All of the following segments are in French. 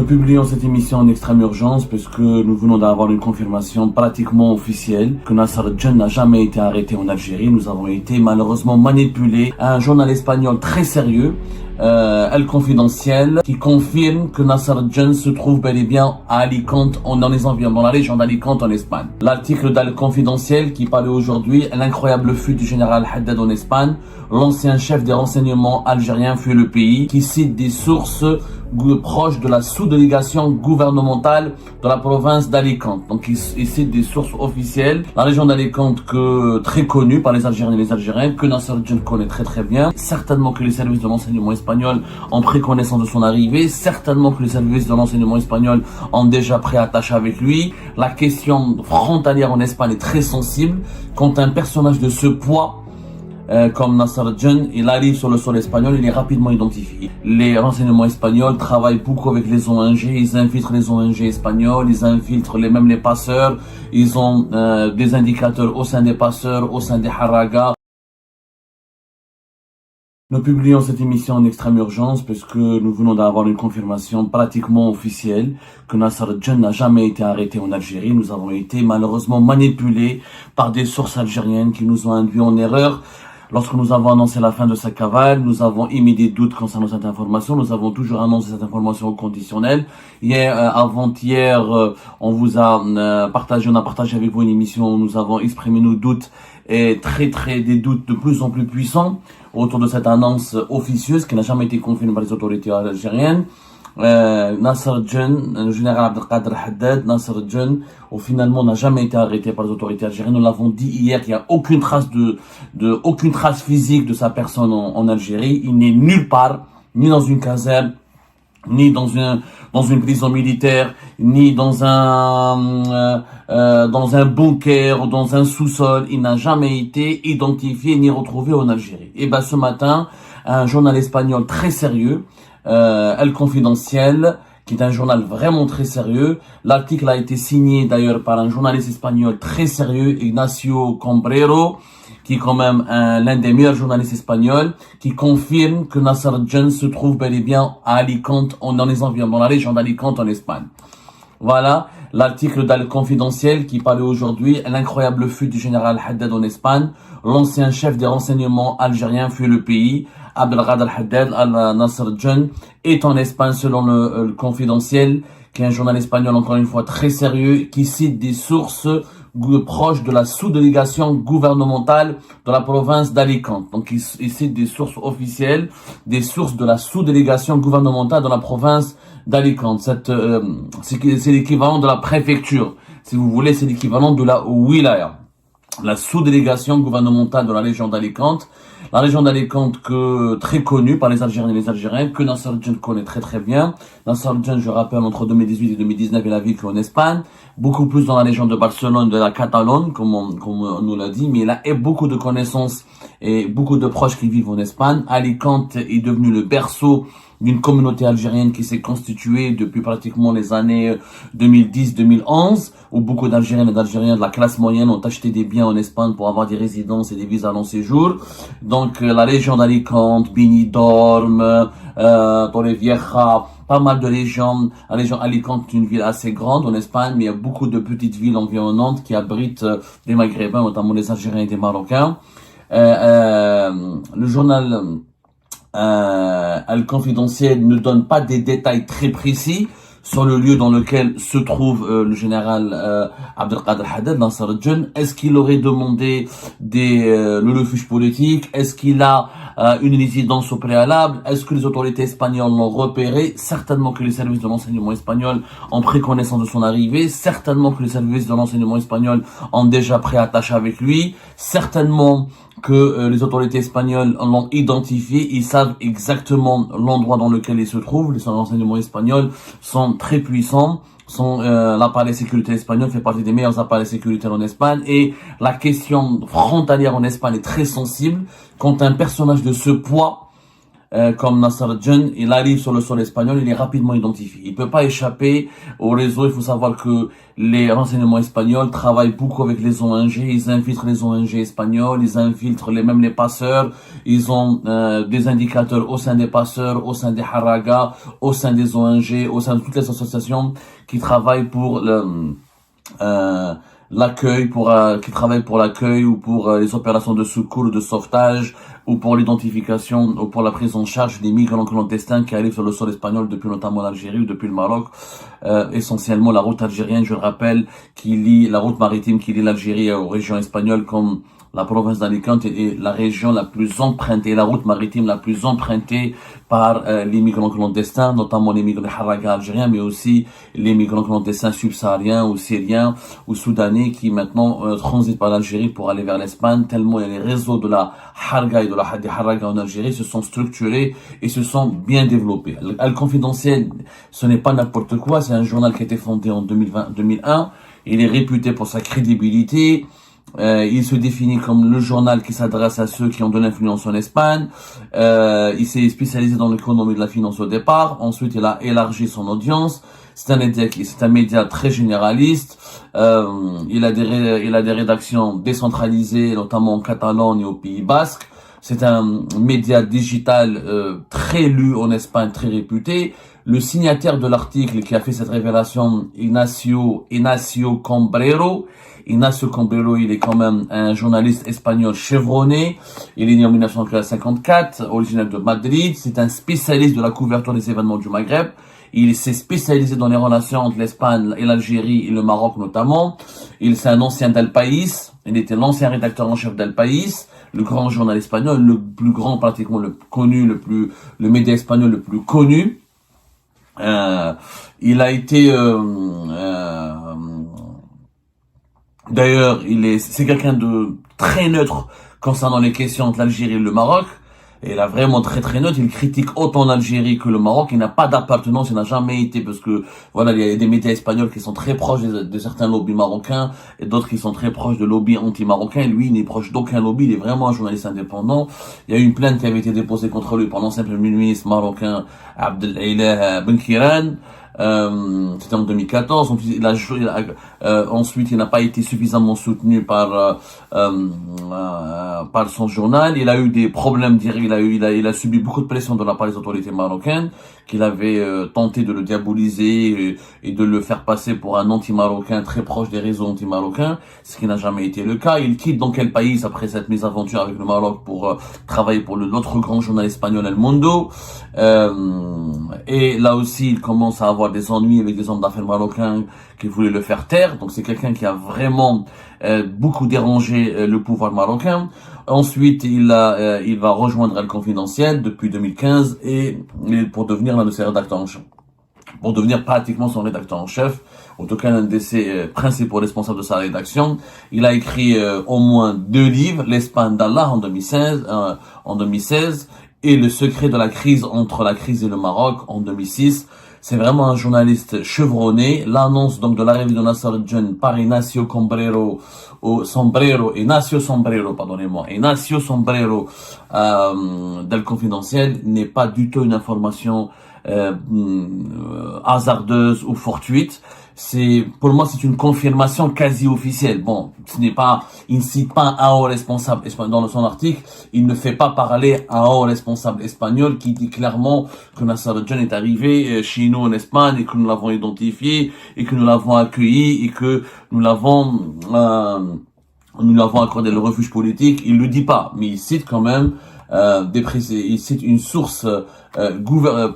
Nous publions cette émission en extrême urgence parce que nous venons d'avoir une confirmation pratiquement officielle que Nasser Djen n'a jamais été arrêté en Algérie. Nous avons été malheureusement manipulés. Un journal espagnol très sérieux, El Confidencial, qui confirme que Nasser Djen se trouve bel et bien à Alicante, dans les environs, dans la région d'Alicante en Espagne. L'article d'El Confidencial qui parlait aujourd'hui l'incroyable fuite du général Haddad en Espagne. L'ancien chef des renseignements algériens fuit le pays, qui cite des sources proches de la sous-délégation gouvernementale de la province d'Alicante. Donc il cite des sources officielles. La région d'Alicante très connue par les Algériens et les Algériens, que Nasser Djen connaît très bien. Certainement que les services de l'enseignement espagnol ont pris connaissance de son arrivée. Certainement que les services de l'enseignement espagnol ont déjà pris attache avec lui. La question frontalière en Espagne est très sensible. Quand un personnage de ce poids comme Nasser Djen, il arrive sur le sol espagnol, il est rapidement identifié. Les renseignements espagnols travaillent beaucoup avec les ONG, ils infiltrent les ONG espagnols, ils infiltrent même les passeurs, ils ont des indicateurs au sein des passeurs, au sein des haragas. Nous publions cette émission en extrême urgence parce que nous venons d'avoir une confirmation pratiquement officielle que Nasser Djen n'a jamais été arrêté en Algérie. Nous avons été malheureusement manipulés par des sources algériennes qui nous ont induits en erreur. Lorsque nous avons annoncé la fin de sa cavale, nous avons émis des doutes concernant cette information. Nous avons toujours annoncé cette information au conditionnel. Hier, avant-hier, on a partagé avec vous une émission où nous avons exprimé nos doutes et des doutes de plus en plus puissants autour de cette annonce officieuse qui n'a jamais été confirmée par les autorités algériennes. Nasser Djen, le général Abdelkader Haddad, Nasser Djen, finalement n'a jamais été arrêté par les autorités algériennes. Nous l'avons dit hier, il n'y a aucune trace physique de sa personne en Algérie. Il n'est nulle part, ni dans une caserne, ni dans une prison militaire, ni dans un bunker ou dans un sous-sol. Il n'a jamais été identifié ni retrouvé en Algérie. Et ce matin, un journal espagnol très sérieux, El Confidencial, qui est un journal vraiment très sérieux. L'article a été signé d'ailleurs par un journaliste espagnol très sérieux, Ignacio Cambrero, qui est quand même l'un des meilleurs journalistes espagnols, qui confirme que Nasser Djen se trouve bel et bien à Alicante, dans les environs, dans la région d'Alicante en Espagne. Voilà l'article d'El Confidencial qui parlait aujourd'hui l'incroyable fuite du général Haddad en Espagne. L'ancien chef des renseignements algériens fuit le pays. Abdelkader Haddad, Nasser Djen, est en Espagne selon le Confidencial, qui est un journal espagnol encore une fois très sérieux, qui cite des sources proches de la sous-délégation gouvernementale de la province d'Alicante. Donc il cite des sources officielles, des sources de la sous-délégation gouvernementale de la province d'Alicante. C'est l'équivalent de la préfecture. Si vous voulez, c'est l'équivalent de la wilaya. La sous-délégation gouvernementale de la région d'Alicante. La région d'Alicante très connue par les Algériens et les Algériens, que Nasser Djen connaît très bien. Nasser Djen, je rappelle, entre 2018 et 2019, il a vécu en Espagne, beaucoup plus dans la région de Barcelone, de la Catalogne, comme on nous l'a dit, mais il a beaucoup de connaissances et beaucoup de proches qui vivent en Espagne. Alicante est devenu le berceau d'une communauté algérienne qui s'est constituée depuis pratiquement les années 2010-2011, où beaucoup d'Algériens et d'Algériens de la classe moyenne ont acheté des biens en Espagne pour avoir des résidences et des visas long séjour. Donc la région d'Alicante, Benidorm, Torrevieja, pas mal de régions. La région Alicante est une ville assez grande en Espagne, mais il y a beaucoup de petites villes environnantes qui abritent des Maghrébins, notamment des Algériens et des Marocains. Le journal El Confidencial ne donne pas des détails très précis sur le lieu dans lequel se trouve le général Abdelkader Haddad, Nasser Djen. Est-ce qu'il aurait demandé le refuge politique? Est-ce qu'il a une résidence au préalable? Est-ce que les autorités espagnoles l'ont repéré? Certainement que les services de l'enseignement espagnol ont pris connaissance de son arrivée. Certainement que les services de l'enseignement espagnol ont déjà pris attache avec lui. Certainement que les autorités espagnoles l'ont identifié, ils savent exactement l'endroit dans lequel il se trouve. Les renseignements espagnols sont très puissants. L'appareil sécuritaire espagnol fait partie des meilleurs appareils sécuritaires en Espagne, et la question frontalière en Espagne est très sensible. Quand un personnage de ce poids comme Nasser Djen, il arrive sur le sol espagnol, il est rapidement identifié. Il peut pas échapper au réseau. Il faut savoir que les renseignements espagnols travaillent beaucoup avec les ONG. Ils infiltrent les ONG espagnols, ils infiltrent même les passeurs. Ils ont des indicateurs au sein des passeurs, au sein des Haraga, au sein des ONG, au sein de toutes les associations qui travaillent pour l'accueil, qui travaillent pour l'accueil ou pour les opérations de secours, de sauvetage, ou pour l'identification, ou pour la prise en charge des migrants clandestins qui arrivent sur le sol espagnol depuis notamment l'Algérie ou depuis le Maroc. Essentiellement la route algérienne, je le rappelle, qui lie la route maritime qui lie l'Algérie aux régions espagnoles comme la province d'Alicante est la région la plus empruntée, la route maritime la plus empruntée par les migrants clandestins, notamment les migrants haraga algériens, mais aussi les migrants clandestins subsahariens ou syriens ou soudanais qui maintenant transitent par l'Algérie pour aller vers l'Espagne, tellement les réseaux de la harga et des haraga en Algérie se sont structurés et se sont bien développés. Al Confidentiel, ce n'est pas n'importe quoi, c'est un journal qui a été fondé en 2001, il est réputé pour sa crédibilité. Il se définit comme le journal qui s'adresse à ceux qui ont de l'influence en Espagne. Il s'est spécialisé dans l'économie de la finance au départ. Ensuite, il a élargi son audience. C'est un média très généraliste. Il a des rédactions décentralisées, notamment en Catalogne et au Pays Basque. C'est un média digital très lu en Espagne, très réputé. Le signataire de l'article qui a fait cette révélation, Ignacio Cambrero. Ignacio Cambrero, il est quand même un journaliste espagnol chevronné. Il est né en 1954, originaire de Madrid. C'est un spécialiste de la couverture des événements du Maghreb. Il s'est spécialisé dans les relations entre l'Espagne et l'Algérie et le Maroc notamment. C'est un ancien d'El País. Il était l'ancien rédacteur en chef d'El País, le grand journal espagnol, le plus grand, pratiquement le connu, le média espagnol le plus connu. Il a été d'ailleurs, c'est quelqu'un de très neutre concernant les questions entre l'Algérie et le Maroc. Et il a vraiment très neutre. Il critique autant l'Algérie que le Maroc. Il n'a pas d'appartenance, il n'a jamais été, parce que voilà, il y a des médias espagnols qui sont très proches de certains lobbies marocains et d'autres qui sont très proches de lobbies anti-marocains. Lui, il n'est proche d'aucun lobby. Il est vraiment un journaliste indépendant. Il y a eu une plainte qui avait été déposée contre lui par l'ancien premier ministre marocain Abdelaïlah Ben Kiran. C'était en 2014. Ensuite, il n'a pas été suffisamment soutenu par son journal. Il a eu des problèmes directs. Il a subi beaucoup de pression de la part des autorités marocaines, qu'il avait tenté de le diaboliser et de le faire passer pour un anti-marocain très proche des réseaux anti-marocains, ce qui n'a jamais été le cas. Il quitte donc quel pays après cette mésaventure avec le Maroc pour travailler pour l'autre grand journal espagnol El Mundo. Et là aussi, il commence à avoir des ennuis avec des hommes d'affaires marocains qui voulaient le faire taire. Donc c'est quelqu'un qui a vraiment beaucoup dérangé le pouvoir marocain. Ensuite, il va rejoindre El Confidentiel depuis 2015 et pour devenir l'un de ses rédacteurs en chef. Pour devenir pratiquement son rédacteur en chef, en tout cas l'un de ses principaux responsables de sa rédaction. Il a écrit au moins 2 livres, L'Espagne d'Allah en 2016 et Le secret de la crise entre la crise et le Maroc en 2006. C'est vraiment un journaliste chevronné. L'annonce donc de l'arrivée de Nasser Djen par Ignacio Sombrero, d'El Confidentiel n'est pas du tout une information hasardeuse ou fortuite. Pour moi, c'est une confirmation quasi officielle. Bon, il ne cite pas un haut responsable espagnol dans son article. Il ne fait pas parler un haut responsable espagnol qui dit clairement que Nasser Djen est arrivé chez nous en Espagne et que nous l'avons identifié et que nous l'avons accueilli et que nous l'avons accordé le refuge politique. Il le dit pas, mais il cite quand même il cite une source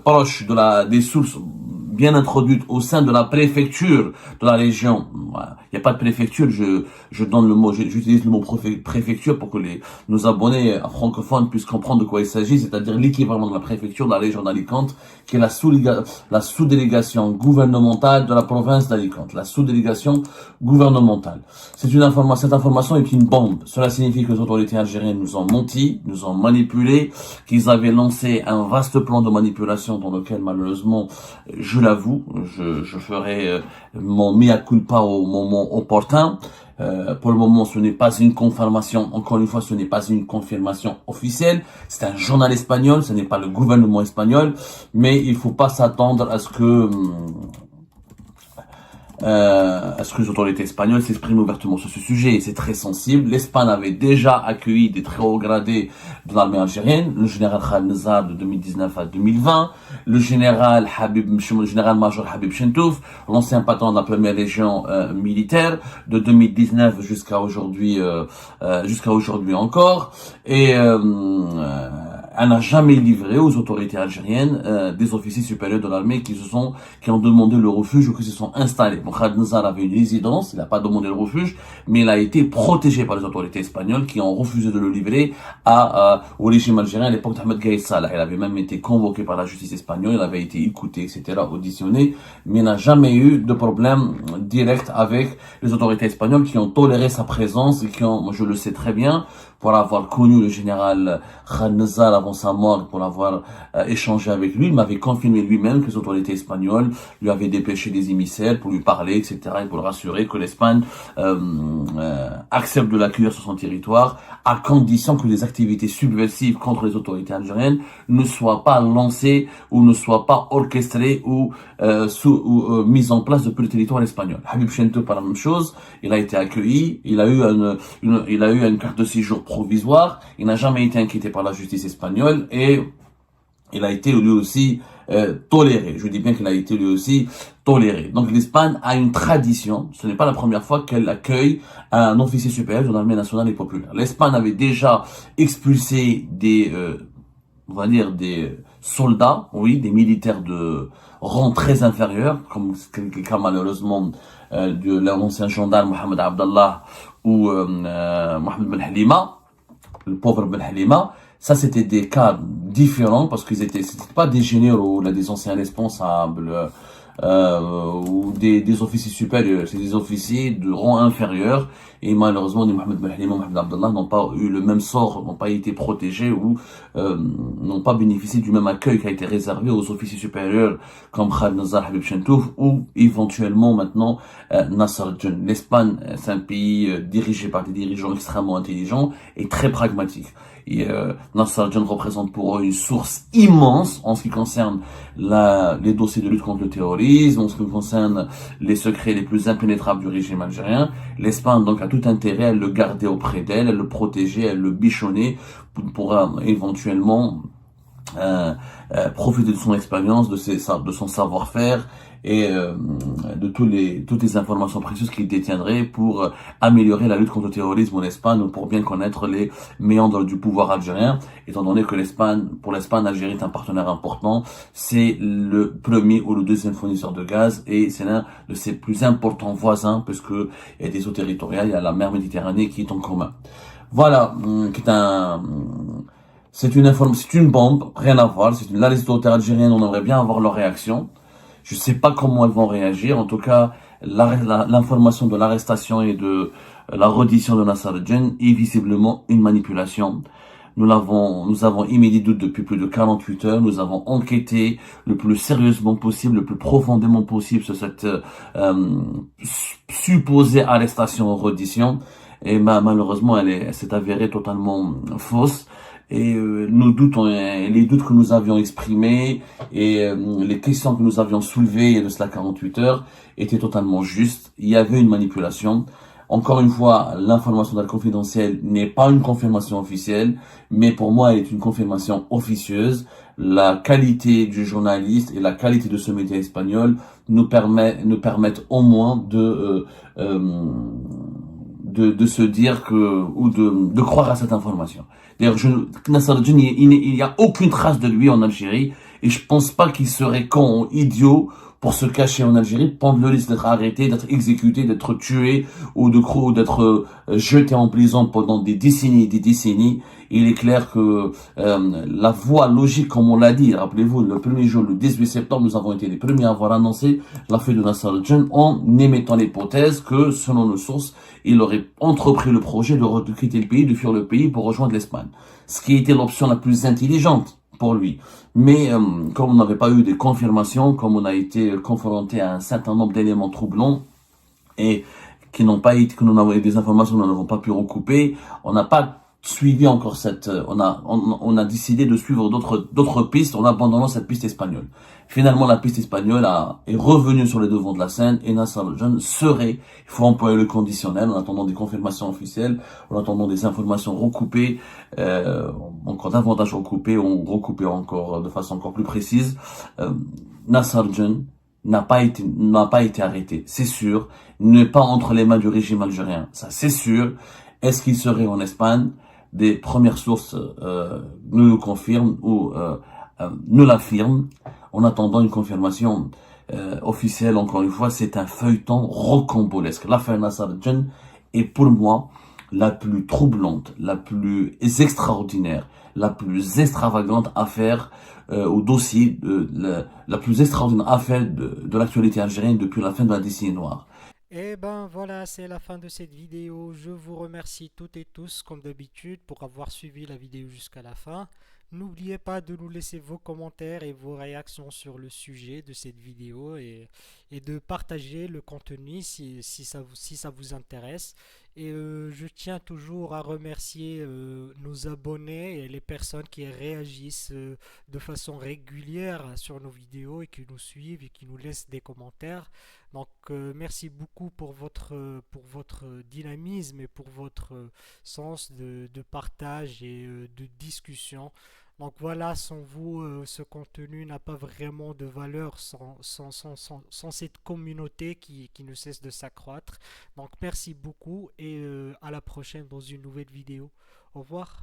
proche des sources bien introduites au sein de la préfecture de la région. Il n'y a pas de préfecture, je donne le mot, j'utilise le mot préfecture pour que nos abonnés francophones puissent comprendre de quoi il s'agit, c'est-à-dire l'équivalent de la préfecture de la région d'Alicante, qui est la sous-délégation gouvernementale de la province d'Alicante, la sous-délégation gouvernementale. Cette information est une bombe. Cela signifie que les autorités algériennes nous ont menti, nous ont manipulé, qu'ils avaient lancé un vaste plan de manipulation dans lequel malheureusement, je l'avoue, je ferai mon mea culpa au moment opportun. Pour le moment, ce n'est pas une confirmation. Encore une fois, ce n'est pas une confirmation officielle. C'est un journal espagnol, ce n'est pas le gouvernement espagnol. Mais il faut pas s'attendre à ce que les autorités espagnoles s'expriment ouvertement sur ce sujet. Et c'est très sensible. L'Espagne avait déjà accueilli des très hauts gradés de l'armée algérienne, le général Khaled Nazar de 2019 à 2020, le général-major Habib Chentouf, l'ancien patron de la première légion militaire de 2019 jusqu'à aujourd'hui encore. Et elle n'a jamais livré aux autorités algériennes des officiers supérieurs de l'armée qui ont demandé le refuge ou qui se sont installés. Bon, Khaled Nazar avait une résidence, il n'a pas demandé le refuge, mais il a été protégé par les autorités espagnoles qui ont refusé de le livrer au régime algérien à l'époque d'Ahmed Gaïd Salah. Il avait même été convoqué par la justice espagnole, il avait été écouté, etc., auditionné, mais n'a jamais eu de problème direct avec les autorités espagnoles qui ont toléré sa présence et qui ont, moi je le sais très bien, pour avoir connu le général Khaled Nazar avant sa mort, pour avoir échangé avec lui, il m'avait confirmé lui-même que les autorités espagnoles lui avaient dépêché des émissaires pour lui parler, etc., et pour le rassurer que l'Espagne accepte de l'accueillir sur son territoire, à condition que les activités subversives contre les autorités algériennes ne soient pas lancées ou ne soient pas orchestrées ou mises en place depuis le territoire espagnol. Habib Chentouf, pas la même chose, il a été accueilli, il a eu une carte de séjour provisoire, il n'a jamais été inquiété par la justice espagnole et il a été lui aussi toléré. Je dis bien qu'il a été lui aussi toléré. Donc l'Espagne a une tradition, ce n'est pas la première fois qu'elle accueille un officier supérieur de l'armée nationale et populaire. L'Espagne avait déjà expulsé des soldats, oui, des militaires de rang très inférieur, comme c'est le cas malheureusement de l'ancien gendarme Mohamed Abdallah ou Mohamed Ben Halima, le pauvre Ben Halima. Ça, c'était des cas différents parce c'était pas des généraux, là, des anciens responsables, ou des officiers supérieurs, c'est des officiers de rang inférieur. Et malheureusement, ni Mohamed Ben Halima, Mohamed Abdallah n'ont pas eu le même sort, n'ont pas été protégés ou n'ont pas bénéficié du même accueil qui a été réservé aux officiers supérieurs comme Khaled Nazar, Habib Chentouf ou éventuellement maintenant Nasser Djen. L'Espagne, c'est un pays dirigé par des dirigeants extrêmement intelligents et très pragmatiques. Et Nasser Djen représente pour eux une source immense en ce qui concerne les dossiers de lutte contre le terrorisme, en ce qui concerne les secrets les plus impénétrables du régime algérien. L'Espagne donc a tout intérêt à le garder auprès d'elle, à le protéger, à le bichonner pour éventuellement profiter de son expérience, de son savoir-faire et de toutes les informations précieuses qu'il détiendrait pour améliorer la lutte contre le terrorisme en Espagne ou pour bien connaître les méandres du pouvoir algérien, étant donné que pour l'Espagne, l'Algérie est un partenaire important, c'est le premier ou le deuxième fournisseur de gaz et c'est l'un de ses plus importants voisins parce que il y a des eaux territoriales, il y a la mer Méditerranée qui est en commun. Voilà, c'est une bombe, rien à voir. Là, les autorités algériennes, on aimerait bien avoir leur réaction. Je sais pas comment elles vont réagir. En tout cas, l'information de l'arrestation et de la reddition de Nasser Djen est visiblement une manipulation. Nous avons émis des doutes depuis plus de 48 heures. Nous avons enquêté le plus sérieusement possible, le plus profondément possible sur cette supposée arrestation ou reddition. Et malheureusement, elle s'est avérée totalement fausse. Et les doutes que nous avions exprimés et les questions que nous avions soulevées il y a de cela 48 heures étaient totalement justes. Il y avait une manipulation. Encore une fois, l'information d'Al Confidentiel n'est pas une confirmation officielle, mais pour moi, elle est une confirmation officieuse. La qualité du journaliste et la qualité de ce média espagnol nous permettent au moins de se dire ou de croire à cette information. D'ailleurs, Nasser Djen, il n'y a aucune trace de lui en Algérie et je pense pas qu'il serait con ou idiot pour se cacher en Algérie, prendre le risque d'être arrêté, d'être exécuté, d'être tué ou d'être jeté en prison pendant des décennies et des décennies. Il est clair que la voie logique, comme on l'a dit, rappelez-vous, le premier jour, le 18 septembre, nous avons été les premiers à avoir annoncé la fuite de Nasser Djen en émettant l'hypothèse que, selon nos sources, il aurait entrepris le projet de quitter le pays, de fuir le pays pour rejoindre l'Espagne. Ce qui était l'option la plus intelligente pour lui. Mais comme on n'avait pas eu de confirmation, comme on a été confronté à un certain nombre d'éléments troublants et qui n'ont pas été, que nous n'avons des informations que nous n'avons pas pu recouper. On n'a pas suivi encore on a décidé de suivre d'autres pistes en abandonnant cette piste espagnole. Finalement, la piste espagnole est revenue sur les devants de la scène et Nassar Al-Jan serait, il faut employer le conditionnel en attendant des confirmations officielles, en attendant des informations recoupées, encore davantage recoupées, ou recoupées encore de façon encore plus précise. Nassar Al-Jan n'a pas été arrêté, c'est sûr, n'est pas entre les mains du régime algérien, ça c'est sûr. Est-ce qu'il serait en Espagne? Des premières sources nous le confirment ou nous l'affirment. En attendant une confirmation officielle, encore une fois, c'est un feuilleton rocambolesque. L'affaire Nassar Al-Jan est pour moi la plus troublante, la plus extraordinaire, la plus extravagante affaire au dossier, la plus extraordinaire affaire de l'actualité algérienne depuis la fin de la décennie noire. Et ben voilà, c'est la fin de cette vidéo. Je vous remercie toutes et tous, comme d'habitude, pour avoir suivi la vidéo jusqu'à la fin. N'oubliez pas de nous laisser vos commentaires et vos réactions sur le sujet de cette vidéo et de partager le contenu si ça vous intéresse. Et je tiens toujours à remercier nos abonnés et les personnes qui réagissent de façon régulière sur nos vidéos et qui nous suivent et qui nous laissent des commentaires. Donc merci beaucoup pour votre dynamisme et pour votre sens de partage et de discussion. Donc voilà, sans vous, ce contenu n'a pas vraiment de valeur sans cette communauté qui ne cesse de s'accroître. Donc merci beaucoup et à la prochaine dans une nouvelle vidéo. Au revoir.